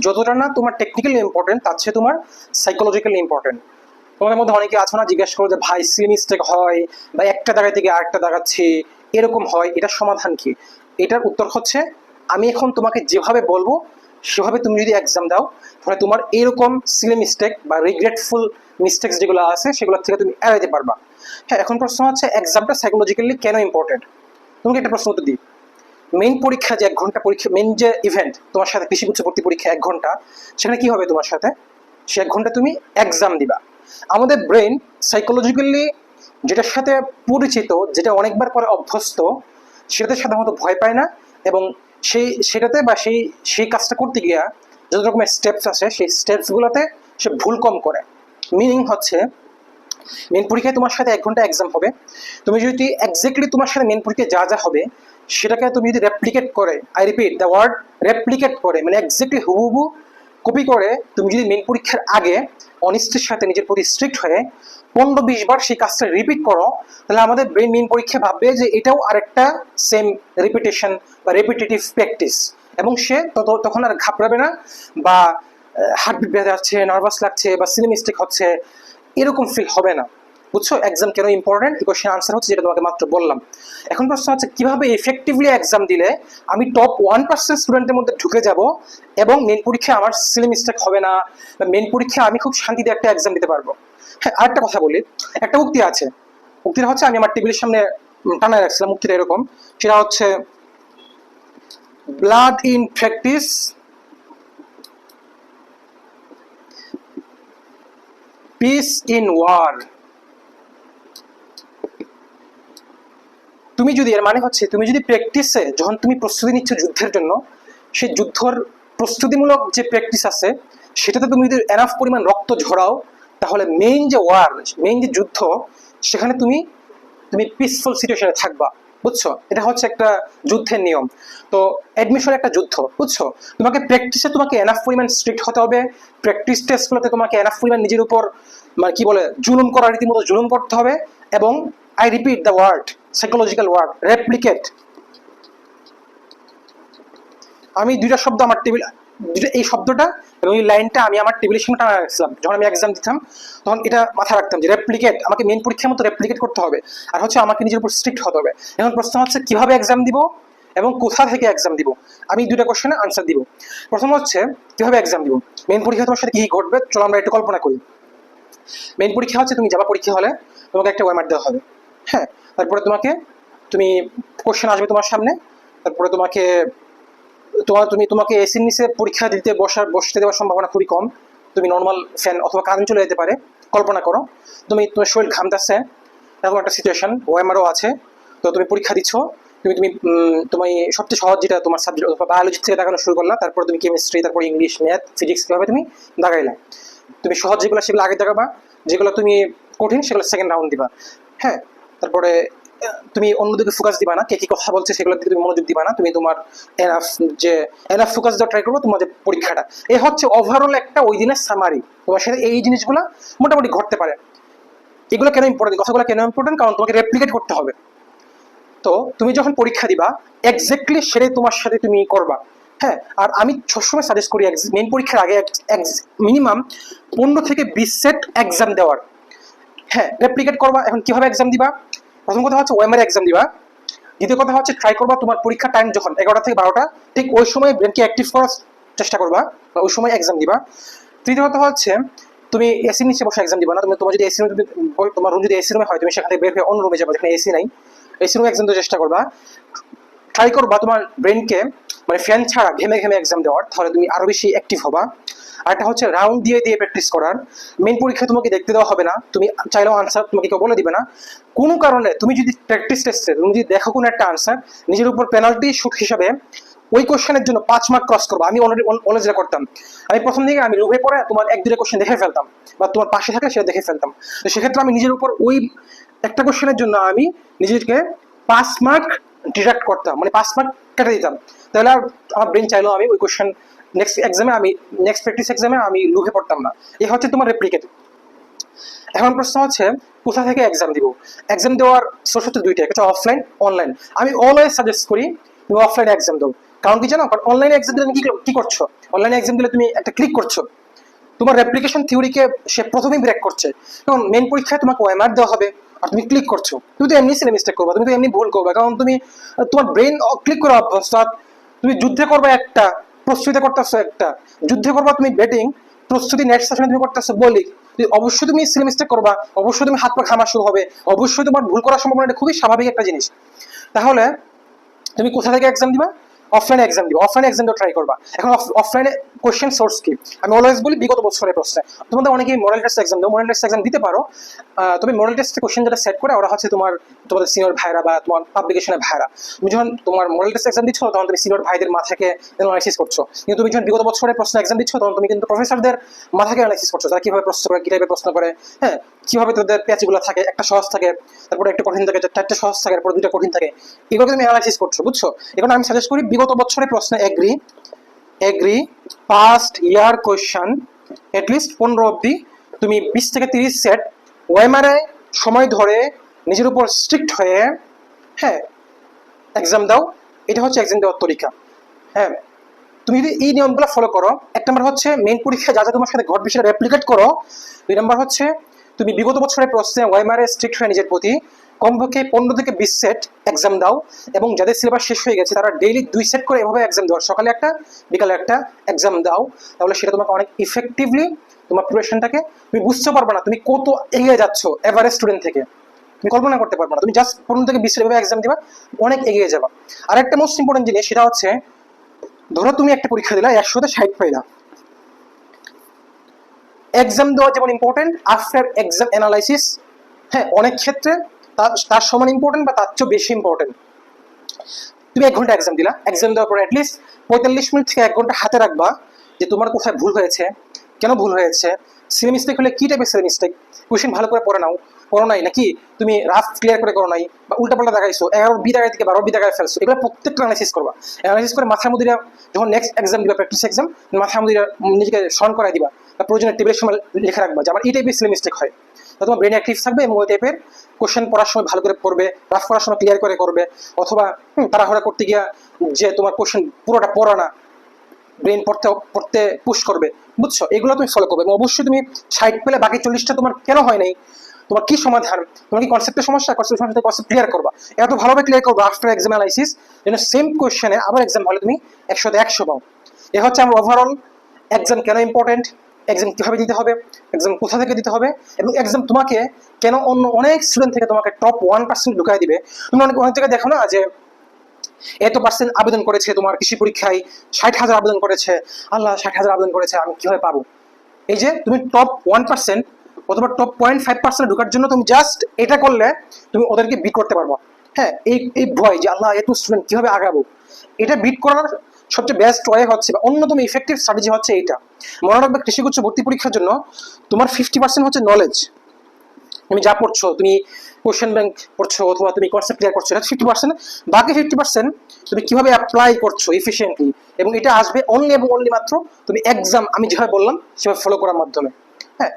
যতটা না তোমার টেকনিক্যালি ইম্পর্টেন্ট, তার চেয়ে তোমার সাইকোলজিক্যালি ইম্পর্টেন্ট। তোমাদের মধ্যে অনেকে আছো না, জিজ্ঞেস করো যে ভাই সি মিস্টেক হয় বা একটা জায়গা থেকে আরেকটা দাগাচ্ছি, এরকম হয়, এটার সমাধান কি? এটার উত্তর হচ্ছে, আমি এখন তোমাকে যেভাবে বলবো সেভাবে তুমি যদি এক্সাম দাও, তাহলে তোমার এরকম সিলি মিস্টেক বা রিগ্রেটফুল মিস্টেক্স যেগুলো আছে সেগুলো থেকে তুমি এড়াইতে পারবা। হ্যাঁ, এখন প্রশ্ন হচ্ছে এক্সামটা সাইকোলজিক্যালি কেন ইম্পর্টেন্ট। তোমাকে একটা প্রশ্ন উত্তর দিই। মেইন পরীক্ষা যে 1 ঘন্টা পরীক্ষা, মেইন যে ইভেন্ট তোমার সাথে কৃষি গুচ্ছ ভর্তি পরীক্ষা 1 ঘন্টা, সেখানে কি হবে তোমার সাথে? সে 1 ঘন্টা তুমি এক্সাম দিবা। আমাদের ব্রেন সাইকোলজিক্যালি যেটার সাথে পরিচিত, যেটা অনেকবার করে অভ্যস্ত, সেটাতে সাধারণত ভয় পায় না, এবং সেটাতে বা সেই কাজটা করতে গিয়া যত রকমের স্টেপস আছে সেই স্টেপসগুলোতে সে ভুল কম করে। মিনিং হচ্ছে, মেন পরীক্ষায় তোমার সাথে 1 ঘন্টা এক্সাম হবে, তুমি যদি এক্স্যাক্টলি তোমার সাথে মেন পরীক্ষায় যা যা হবে সেটাকে তুমি যদি রেপ্লিকেট করে, I repeat the word replicate করে, মানে এক্স্যাক্টলি হুবহু কপি করে তুমি যদি মেন পরীক্ষার আগে অনিষ্টের সাথে নিজের প্রতি স্ট্রিক্ট হয়ে 15-20 বার সেই কাজটা রিপিট করো, তাহলে আমাদের ব্রেন মেন পরীক্ষা ভাববে যে এটাও আরেকটা সেম রিপিটেশন বা রেপিটেটিভ প্র্যাকটিস, এবং সে তখন আর ঘাবড়াবে না বা হার্টবিট বেড়ে যাচ্ছে, নার্ভাস লাগছে বা সিলি মিস্টেক হচ্ছে, এরকম ফিল হবে না। বুঝছো এক্সাম কেন ইম্পর্টেন্ট? এই কোশ্চেন আনসার হচ্ছে যেটা তোমাকে মাত্র বললাম। এখন প্রশ্ন হচ্ছে কিভাবে এফেক্টিভলি এক্সাম দিলে আমি টপ 1% স্টুডেন্টের মধ্যে ঢুকে যাব এবং মেন পরীক্ষায় আমার সিলি মিস্টেক হবে না, বা মেন পরীক্ষায় আমি খুব শান্তিতে একটা এক্সাম দিতে পারবো। হ্যাঁ, আরেকটা কথা বলি। একটা উক্তি আছে, উক্তিটা হচ্ছে আমি আমার টেবিলের সামনে টানায় রাখছিলাম, উক্তিটা এরকম, সেটা হচ্ছে blood in practice, peace in war. তুমি যদি, এর মানে হচ্ছে তুমি যদি প্র্যাকটিসে যখন তুমি প্রস্তুতি নিচ্ছ যুদ্ধের জন্য, সেই যুদ্ধর প্রস্তুতিমূলক যে প্র্যাকটিস আছে সেটাতে তুমি যদি এনাফ পরিমাণ রক্ত ঝরাও, তাহলে মেইন যে ওয়ার, মেইন যে যুদ্ধ, সেখানে তুমি তুমি পিসফুল সিচুয়েশনে থাকবা। বুঝছো? এটা হচ্ছে একটা যুদ্ধের নিয়ম। তো অ্যাডমিশন একটা যুদ্ধ, বুঝছো? তোমাকে প্র্যাকটিসে তোমাকে এনাফ পরিমাণ স্ট্রিক্ট হতে হবে, প্র্যাকটিস টেস্টগুলোতে তোমাকে এনাফ পরিমাণ নিজের উপর মানে কি বলে জুলুম করার রীতিমতো জুলুম করতে হবে, এবং I repeat the word, psychological word replicate. আমি দুইটা শব্দ আমার টেবিল, এই শব্দটা এবং এই লাইনটা আমি আমার টেবিলের সঙ্গে টানা রাখছিলাম যখন আমি এক্সাম দিতাম, তখন এটা মাথায় রাখতাম যে রেপ্লিকেট, আমাকে মেন পরীক্ষার মতো রেপ্লিকেট করতে হবে, আর হচ্ছে আমাকে নিজের উপর স্ট্রিক্ট হতে হবে। এখন প্রশ্ন হচ্ছে কিভাবে এক্সাম দিব এবং কোথা থেকে এক্সাম দিব। আমি দুইটা কোশ্চেনে আনসার দিব। প্রথম হচ্ছে কিভাবে এক্সাম দিব। মেন পরীক্ষা তোমার সাথে কি ঘটবে চলো আমরা একটু কল্পনা করি। মেন পরীক্ষা হচ্ছে তুমি যাবা পরীক্ষা হলে, তোমাকে একটা ওয়েমার দেওয়া হবে। হ্যাঁ, তারপরে তুমি কোশ্চেন আসবে তোমার সামনে, তারপরে তোমাকে এসির নিচে পরীক্ষা বসতে দেওয়ার সম্ভাবনা খুবই কম। তুমি নর্মাল ফ্যান অথবা কারেন্ট চলে যেতে পারে। কল্পনা করো তোমার শরীর ঘামতেছে, এরকম একটা সিচুয়েশন, ওএমআরও আছে। তো তুমি পরীক্ষা দিচ্ছ, তুমি তুমি তুমি সবচেয়ে সহজ যেটা তোমার সাবজেক্ট অথবা বায়োলজি থেকে দেখানো শুরু করলা, তারপর তুমি কেমিস্ট্রি, তারপর ইংলিশ, ম্যাথ, ফিজিক্স কীভাবে তুমি দাগাইলা। তুমি সহজ যেগুলো সেগুলো আগে দেখাবা, যেগুলো তুমি কঠিন সেগুলো সেকেন্ড রাউন্ড দিবা। হ্যাঁ, তারপরে তুমি অন্যদিকে ফোকাস দিবা না, কে কি কথা বলছে সেগুলোর দিকে তুমি মনোযোগ দিবা না, তুমি তোমার এনাফ এনাফ ফোকাস দেওয়া ট্রাই করবো তোমার যে পরীক্ষাটা। এই হচ্ছে ওভারঅল একটা ওই দিনের সামারি। তোমার সাথে এই জিনিসগুলো মোটামুটি ঘটতে পারে। এগুলো কেন ইম্পর্টেন্ট, কথাগুলো কেন ইম্পর্টেন্ট, কারণ তোমাকে রেপ্লিকেট করতে হবে। তো তুমি যখন পরীক্ষা দিবা এক্স্যাক্টলি সেটাই তোমার সাথে তুমি করবা। হ্যাঁ, আর আমি সবসময় সাজেস্ট করি মেন পরীক্ষার আগে মিনিমাম 15 থেকে 20 সেট এক্সাম দেওয়ার। হ্যাঁ, রেপ্লিকেট করবা। এখন কিভাবে এক্সাম দিবা? প্রথম কথা হচ্ছে ওএমআর এক্সাম দিবা। দ্বিতীয় কথা হচ্ছে ট্রাই করবা তোমার পরীক্ষা টাইম যখন 11টা থেকে 12টা, ঠিক ওই সময় ব্রেনকে অ্যাক্টিভ করার চেষ্টা করবা, ওই সময় এক্সাম দিবা। তৃতীয় কথা হচ্ছে তুমি এসির নিচে বসে এক্সাম দিবা না। তোমার যদি এসি রুম, তোমার রুম যদি এসি রুমে হয়, তুমি সেখান থেকে বের হয়ে অন্য রুমে যাবা যেখানে এসি নাই, এসি রুমে এক্সাম দেওয়ার চেষ্টা করবা। ট্রাই করবা তোমার ব্রেনকে মানে ফ্যান ছাড়া ঘেমে ঘেমে এক্সাম দেওয়ার, তাহলে তুমি আরো বেশি অ্যাক্টিভ হবা। আরেকটা হচ্ছে রাউন্ড দিয়ে দিয়ে প্র্যাকটিস করার। মেন পরীক্ষা তোমাকে দেখতে দেওয়া হবে না, তুমি চাইলেও আনসার তোমাকে কেউ বলে দিবে না। কোনো কারণে তুমি যদি প্র্যাকটিস টেস্টে তুমি যদি দেখো কোনো একটা আনসার, নিজের উপর পেনাল্টি শুট হিসাবে ওই কোশ্চেনের জন্য 5 মার্ক ক্রস করবো। আমি অলরেডি যেটা করতাম, আমি প্রথম দিকে আমি লোভে পড়ে তোমার 1-2টা কোশ্চেন দেখে ফেলতাম, বা তোমার পাশে থাকলে সেটা দেখে ফেলতাম। তো সেক্ষেত্রে আমি নিজের উপর ওই একটা কোশ্চেনের জন্য আমি নিজেকে 5 মার্ক ডিডাক্ট করতাম, মানে 5 মার্ক কেটে দিতাম। তাহলে আর আমার ব্রেন চাইলেও আমি ওই কোশ্চেন নেক্সট প্র্যাকটিস এক্সামে আমি লুভে পড়তাম না। এই হচ্ছে তোমার রেপ্লিকেট। এখন প্রশ্ন হচ্ছে কোথা থেকে এক্সাম দিব। এক্সাম দেওয়ার সোর্স হচ্ছে দুইটা, একটা অফলাইন, অনলাইন। আমি অলওয়েজ সাজেস্ট করি তুমি অফলাইনে এক্সাম দাও। কারণ কি জানো, কারণ অনলাইনে এক্সাম দিলে তুমি কি করছো, অনলাইনে এক্সাম দিলে তুমি একটা ক্লিক করছো, তোমার রেপ্লিকেশন থিওরিকে সে প্রথমেই ব্রেক করছে। কারণ মেন পরীক্ষায় তোমাকে ওএমআর দেওয়া হবে আর তুমি ক্লিক করছো, তুমি তো এমনি সিলে মিস্টেক করবা, তুমি তো এমনি ভুল করবে, কারণ তুমি তোমার ব্রেন ক্লিক করা অভ্যস্ত। আর তুমি যুদ্ধে করবে একটা, প্রস্তুতি করতেছো একটা, যুদ্ধে করবা তুমি ব্যাটিং, প্রস্তুতি নেক্সট সেশনে তুমি করতেছো বোলিং, অবশ্যই তুমি সিলে মিস্টেক করবা, অবশ্যই তুমি হাত পা ঘামা শুরু হবে, অবশ্যই তোমার ভুল করার সম্ভাবনা, এটা খুবই স্বাভাবিক একটা জিনিস। তাহলে তুমি কোথা থেকে এক্সাম দিবা, অফলাইনে এক্সাম দিবা, অফলাইনে এক্সাম দিয়ে ট্রাই করবা। এখন অফলাইনে কোশ্চেন সোর্স কি, আমি অলওয়েজ বলি বিগত বছরের প্রশ্ন। তোমাদের অনেকেই মডেল টেস্ট এক্সাম দাও, মডেল টেস্ট এক্সাম দিতে পারো, তবে মডেল টেস্টে কোশ্চেন যেটা সেট করে ওরা হচ্ছে তোমাদের সিনিয়র ভাইরা বা তোমার পাবলিকেশনের ভাইরা। তুমি যখন তোমার মডেল টেস্ট এক্সাম দিচ্ছ তখন তুমি সিনিয়র ভাইদের মাথাকে অ্যানালাইসিস করছো, কিন্তু তুমি যখন বিগত বছরের প্রশ্ন এক্সাম দিচ্ছ তখন তুমি কিন্তু প্রফেসরদের মাথাকে অ্যানালাইসিস করছো, তারা কিভাবে প্রশ্ন করে, কি টাইপের প্রশ্ন করে, হ্যাঁ, কিভাবে তাদের প্যাচগুলো থাকে, একটা সহজ থাকে, তারপরে একটা কঠিন থাকে, চারটে সহজ থাকে, তারপরে দুইটা কঠিন থাকে, এগুলো তুমি অ্যানালাইসিস করছো, বুঝছো? এখন আমি সাজেস্ট করি বিগত বছরের প্রশ্ন এগ্রি পাস্ট ইয়ার কোয়েশ্চেন এটলিস্ট 15 অব্দি তুমি 20 থেকে 30 সেট ওএমআরএ সময় ধরে নিজের উপর স্ট্রিক্ট হয়ে, হ্যাঁ, এক্সাম দাও। এটা হচ্ছে এক্সাম দেওয়ার তরিকা। হ্যাঁ, তুমি যদি এই নিয়মগুলো ফলো করো, এক নম্বর হচ্ছে মেইন পরীক্ষা যা যা তোমার সাথে ঘটবে সেটা রেপ্লিকেট করো। 2 নম্বর হচ্ছে তুমি বিগত বছরের প্রশ্নে ওএমআরএ স্ট্রিক্ট হয়ে নিজের প্রতি কমপক্ষে 15 থেকে 20 সেট এক্সাম দাও, এবং যাদের সিলেবাস শেষ হয়ে গেছে তারা ডেইলি 2 সেট করে এভাবে এক্সাম দাও, সকালে একটা বিকালে একটা এক্সাম দাও। তাহলে সেটা তোমাকে অনেক ইফেক্টিভলি তোমার প্রিপারেশনটাকে, তুমি বুঝতে পারবে না তুমি কত এগিয়ে যাচ্ছ এভারেজ স্টুডেন্ট থেকে, তুমি কল্পনা করতে পারবে না। তুমি জাস্ট 15 থেকে 20 এভাবে এক্সাম দিবা, অনেক এগিয়ে যাবা। আর একটা মোস্ট ইম্পর্টেন্ট জিনিস সেটা হচ্ছে, ধরো তুমি একটা পরীক্ষা দিলা 100তে 60 পাইলা, এক্সাম দেওয়া যেমন ইম্পর্টেন্ট, আফটার এক্সাম অ্যানালাইসিস, হ্যাঁ, অনেক ক্ষেত্রে তার সমান ইম্পর্টেন্ট বা তার চেয়েও বেশি ইম্পর্টেন্ট। তুমি 1 ঘন্টা এক্সাম দিলা, এক্সাম দেওয়ার পরে অ্যাটলিস্ট 45 মিনিট থেকে 1 ঘন্টা হাতে রাখবা যে তোমার কোথায় ভুল হয়েছে, কেন ভুল হয়েছে, সিলে মিস্টেক হলে কি টাইপের সিলে মিস্টেক, কোশ্চেন ভালো করে পড়ো নাই নাকি তুমি রাফ ক্লিয়ার করে করো নাই, বা উল্টাপাল্টা দেখাইছো, 11 বি দেখাই থেকে 12 বি দেখায় ফেলছো, এগুলো প্রত্যেকটা অ্যানালাইসিস করবা। অ্যানালাইসিস করে মাথার মধ্যে যখন নেক্সট এক্সাম দিবা, প্র্যাকটিস এক্সাম, মাথার মধ্যে নিজেকে স্মরণ করাই দিবা, বা প্রয়োজনে টেবিলের সময় লিখে রাখবা যে আমার এই টাইপের সিলে মিস্টেক হয়। তোমার ব্রেন অ্যাক্টিভ থাকবে এবং ওই টাইপের কোশ্চেন পড়ার সময় ভালো করে পড়বে, রাফ করার সময় ক্লিয়ার করে করবে, অথবা তাড়াহুড়া করতে গিয়া যে তোমার কোশ্চেন পুরোটা পড়া না, ব্রেন পড়তে পুশ করবে, বুঝছো? এগুলো তুমি ফলো করবে। এবং অবশ্যই তুমি 60 পেলে বাকি 40টা তোমার কেন হয় নাই, তোমার কি সমাধান, তোমার কি কনসেপ্টের সমস্যা, কনসেপ্ট ক্লিয়ার করবা, এত ভালোভাবে ক্লিয়ার করবা আফটার এক্সাম অ্যানালাইসিস, যেন সেম কোশ্চেনে আবার এক্সাম হলে তুমি 100তে 100 পাও। এ হচ্ছে আমার ওভারঅল এক্সাম কেন ইম্পর্টেন্ট, এক্সাম কিভাবে দিতে হবে, এক্সাম কোথা থেকে দিতে হবে, এবং এক্সাম তোমাকে কেন অন্য অনেক স্টুডেন্ট থেকে তোমাকে টপ 1% ঢুকাই দিবে। তুমি অনেক জায়গায় দেখো না যে এত পার্সেন্ট আবেদন করেছে তোমার কৃষি পরীক্ষায়, 60,000 আবেদন করেছে, আল্লাহ 60,000 আবেদন করেছে, আমি কিভাবে পাবো? এই যে তুমি টপ 1% অথবা টপ 0.5% ঢোকার জন্য তুমি জাস্ট এটা করলে তুমি ওদেরকে বিট করতে পারবো। হ্যাঁ, এই ভয় যে আল্লাহ এত স্টুডেন্ট কিভাবে আগাবো, এটা বিট করার সবচেয়ে বেস্ট ওয়ে হচ্ছে বা অন্যতম ইফেক্টিভ স্ট্র্যাটেজি হচ্ছে এইটা। মনে রাখবে কৃষিগুচ্ছ ভর্তি পরীক্ষার জন্য তোমার 50% হচ্ছে নলেজ, তুমি যা পড়ছো, তুমি কোশ্চেন ব্যাংক পড়ছো অথবা তুমি কনসেপ্ট ক্লিয়ার করছো, এটা 50%। বাকি 50% তুমি কিভাবে অ্যাপ্লাই করছো এফিসিয়েন্টলি, এবং এটা আসবে অনলি এবং অনলি মাত্র তুমি এক্সাম আমি যেভাবে বললাম সেভাবে ফলো করার মাধ্যমে। হ্যাঁ,